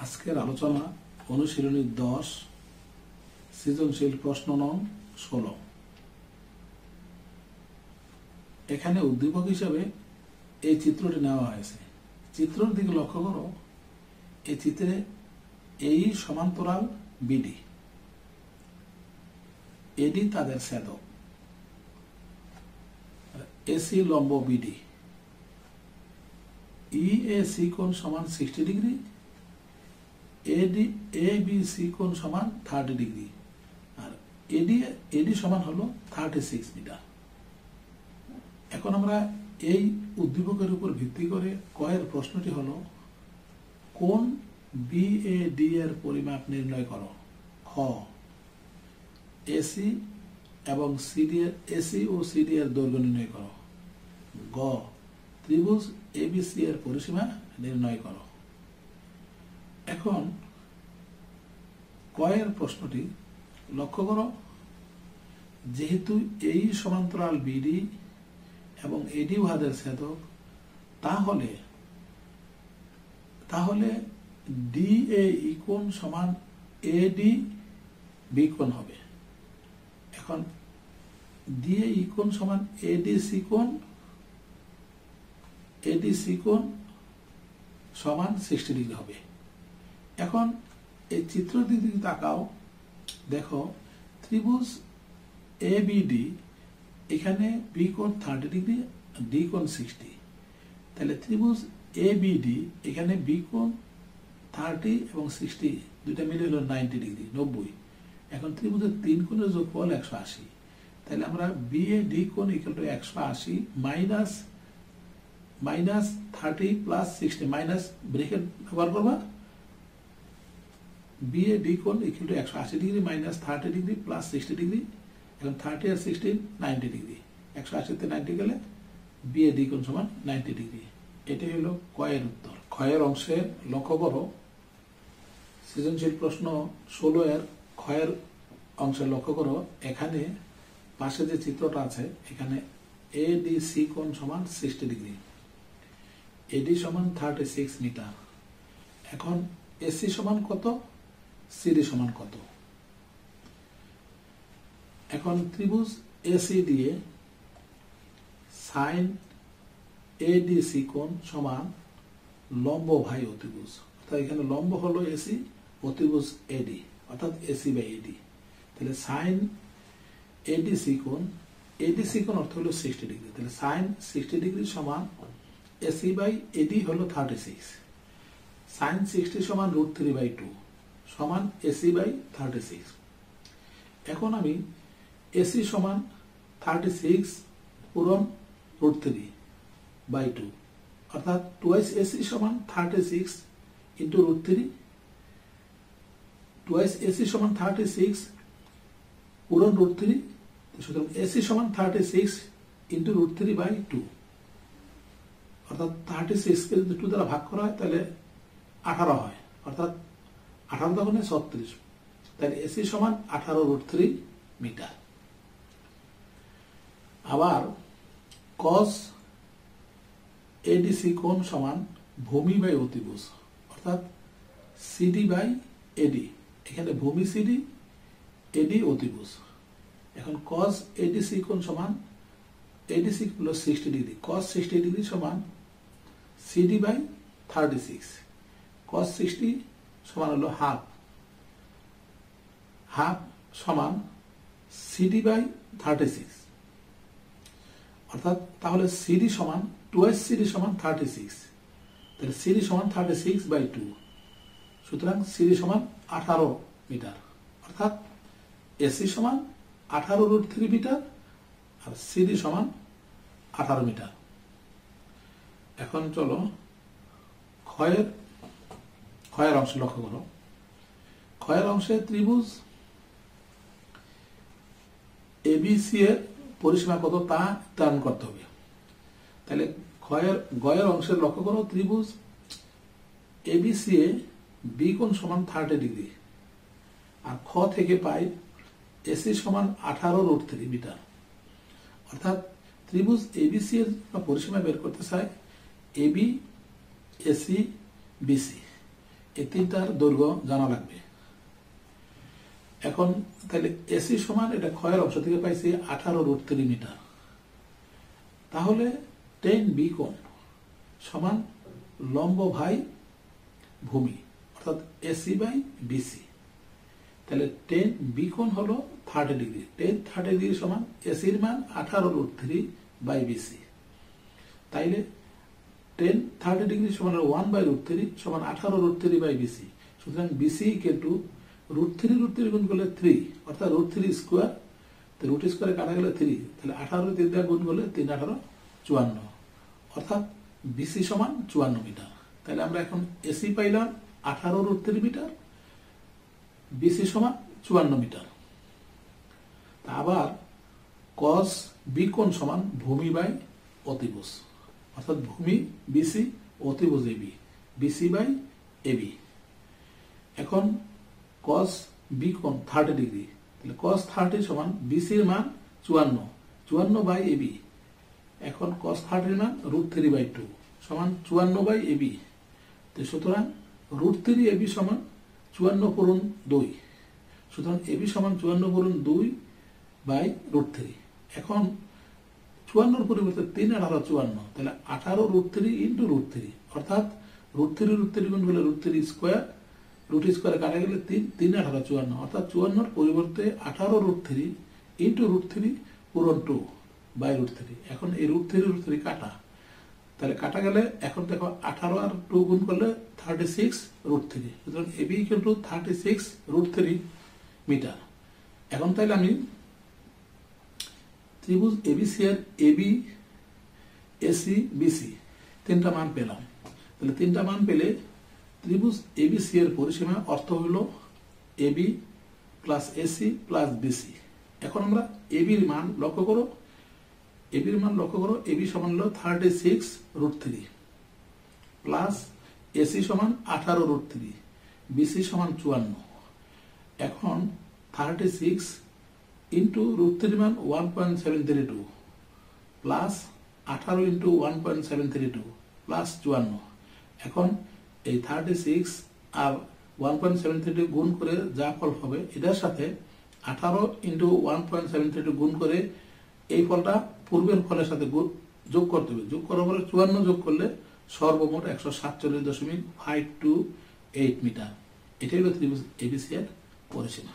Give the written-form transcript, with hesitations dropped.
আজকের আলোচনা অনুশীলনী 10 সৃজনশীল প্রশ্ন নং 16। এখানে উদ্দীপক হিসেবে এই চিত্রটি নেওয়া হয়েছে। চিত্রের দিকে লক্ষ্য করো। এই চিত্রে এই সমান্তরাল বিডি, এডি তাদের ছেদক, এসি লম্ব বিডি, ইএসি কোণ সমান 60 ডিগ্রি, এবিসি কোণ সমান 30 ডিগ্রি, আর এডি সমান হলো 36 মিটার। এখন আমরা এই উদ্দীপকের উপর ভিত্তি করে কয়ের প্রশ্নটি হলো, কোন বিএডি এর পরিমাপ নির্ণয় করো। খ, এসি এবং সিডি এর এসি ও সিডি এর দৈর্ঘ্য নির্ণয় করো। গ, ত্রিভুজ এবিসি এর পরিসীমা নির্ণয় করো। এখন কয়ের প্রশ্নটি লক্ষ্য করো। যেহেতু এই সমান্তরাল বিডি এবং এডি উহাদের ছেদক, তাহলে ডিএ কোণ সমান এডি বি কোণ হবে। এখন ডিএ কোণ সমান এডিসি কোণ সমান 60 ডিগ্রি হবে। এখন এই চিত্রের দিকে তাকাও, দেখো ত্রিভুজ এবিডি, এখানে বি কোণ 30 ডিগ্রি, ডি কোণ 60। তাহলে ত্রিভুজ এবিডি, এখানে বি কোণ 30 এবং 60 দুইটা মিলে হলো 90 ডিগ্রি, 90। এখন ত্রিভুজের 3 কোণের যোগফল 180। তাহলে আমরা বিএডি কোণ equal to 180 minus 30 plus 60, minus bracket ব্যবহার করবা। বিএডি কোণ equal to 180 degree minus 30 degree plus 60 degree. এখন 30 আর 60 90 ডিগ্রি, 180 তে 90 গেলে বিএডি কোণ সমান 90 ডিগ্রি। এটাই হলো কয়ের উত্তর। ক্ষয়ের অংশে লক্ষ্য করো। সৃজনশীল প্রশ্ন 16 এর ক্ষয়ের অংশে লক্ষ্য করো। এখানে পাশে যে চিত্রটা আছে, এখানে এডিসি কোণ সমান 60 ডিগ্রি, এডি সমান 36 মিটার। এখন এসি সমান কত, সিডি সমান কত। এখন ত্রিভুজ এসি দিয়ে সাইন এডিসি কোণ সমান লম্ব ভাই অতিভুজ, অর্থাৎ এখানে লম্ব হলো এসি, অতিভুজ এডি, অর্থাৎ এসি বাই এডি। তাহলে সাইন এডিসি কোণ অর্থ হলো 60 ডিগ্রি। তাহলে সাইন 60 ডিগ্রি সমান এসি বাই এডি হলো 36। সাইন 60 সমান √3/2 সমান এসি বাই 36। এখন আমি এসি সমান 36 পূরণ √3/2, অর্থাৎ টুয়াইস এসি সমান 36 ইন্টু √3, টুয়াইস এসি সমান 36 পূরণ √3। সুতরাং এসি সমান 36 ইন্টু √3/2, অর্থাৎ 36 কে যদি 2 দ্বারা ভাগ করা হয় তাহলে 18 হয়, অর্থাৎ 18 তখন 36। তাহলে এসি সমান 18 √3 মিটার। আবার কস এডিসি কোণ সমান ভূমি বাই অতিভুজ, অর্থাৎ সিডি বাই এডি। এখানে ভূমি সিডি, এডি অতিভুজ। এখন কস এডিসি কোণ সমান, এডিসি হলো 60 ডিগ্রি, কস 60 ডিগ্রি সমান সিডি বাই 36। কস 60 সমান হলো হাফ সমান সিডি বাই 36, অর্থাৎ তাহলে সিডি সমান টুয়াইস সিডি সমান 36। তাহলে সিডি সমান 36/2, সুতরাং সিডি সমান 18 মিটার, অর্থাৎ এসি সমান 18 √3 মিটার আর সিডি সমান 18 মিটার। এখন চলো ক্ষয়ের অংশ লক্ষ্য করো। ক্ষয়ের অংশে ত্রিভুজ এবিসি এর পরিসীমা কত তা নির্ধারণ করতে হবে। তাহলে গয়ের অংশের লক্ষ্য করো। ত্রিভুজ এবিসি এ বি কোণ সমান 30 ডিগ্রি, আর খ থেকে পাই এসি সমান 18 √3 মিটার, অর্থাৎ ত্রিভুজ এবিসি এর পরিসীমা বের করতে চাই এবি এসি বিসি। এই তিনটার দৈর্ঘ্য জানা লাগবে। এখন তাহলে এসি সমান এটা ক্ষয়ের অংশ থেকে পাইছি 18√3 মিটার। তাহলে 10B কোণ সমান লম্ব ভাই ভূমি অর্থাৎ এসি বাই বিসি। তাহলে 10B কোণ হলো 30 ডিগ্রি। 10-30 ডিগ্রি সমান এসির মান 18√3 বাই বিসি। তাইলে 10-30 ডিগ্রি সমান 1/√3 সমান 18√3 বাই বিসি। সুতরাং বিসি কিন্তু √3 গুণ করলে 3 অর্থাৎ √3 স্কোয়ার। রুট স্কোয়ারে কাটা গেলে 3, তাহলে 18 দিয়ে গুণ করলে 3×18 54 অর্থাৎ বিসি সমান 54 মিটার। তাহলে আমরা এখন এসি পাইলাম 18√3 মিটার, বিসি সমান 54 মিটার। আবার কস বি কোণ সমান ভূমি বাই অতিভুজ অর্থাৎ ভূমি বিসি, অতিভুজ এবি, বিসি বাই এবি। এখন কস বি কোণ 30 ডিগ্রি, তাহলে কস 30 সমান বিসির মান 54 বাই এবি। এখন কস 30 মান √3/2 সমান 54 বাই এবি। সুতরাং √3 এবি সমান 54 পূরণ 2। সুতরাং এবি সমান 54 পূরণ 2 বাই √3। এখন 54 পরিবর্তে 3×18 54, তাহলে 18√3 ইন্টু √3 অর্থাৎ √3 গুণ করলে √3 স্কোয়ার, রুট স্কোয়ারে কাটা গেলে 3×18 54 অর্থাৎ 54 পরিবর্তে 18√3 ইন্টু √3 পূরণ 2 বাই √3। এখন এই √3 কাটা, তাহলে কাটা গেলে এখন দেখো 18 আর 2 গুণ করলে 36√3। সুতরাং এবি ইকুয়াল টু 36√3 মিটার। এখন তাইলে আমি ত্রিভুজ এবিসি এর এবি, এসি, বিসি তিনটা মান পেলাম। তাহলে তিনটা মান পেলে ত্রিভুজ এবিসি এর পরিসীমা অর্থ হইল AB plus AC plus BC. এখন আমরা এবির মান লক্ষ্য করো, এবি সমান হলো 36√3 প্লাস এসি সমান 18√3, বিসি সমান 54। এখন 36 ইন্টু √3 মান 1.732 প্লাস 18 ইন্টু 1.732 প্লাস 54। এখন এই 36 আর 1.732 গুণ করে যা ফল হবে এটার সাথে 18 ইন্টু 1.732 গুণ করে এই ফলটা পূর্বের ফলের সাথে যোগ করতে হবে। যোগ করার পরে 54 যোগ করলে সর্বমোট 147.528 মিটার। এটাই হলো ত্রিভুজ এবিসি এর পরিসীমা।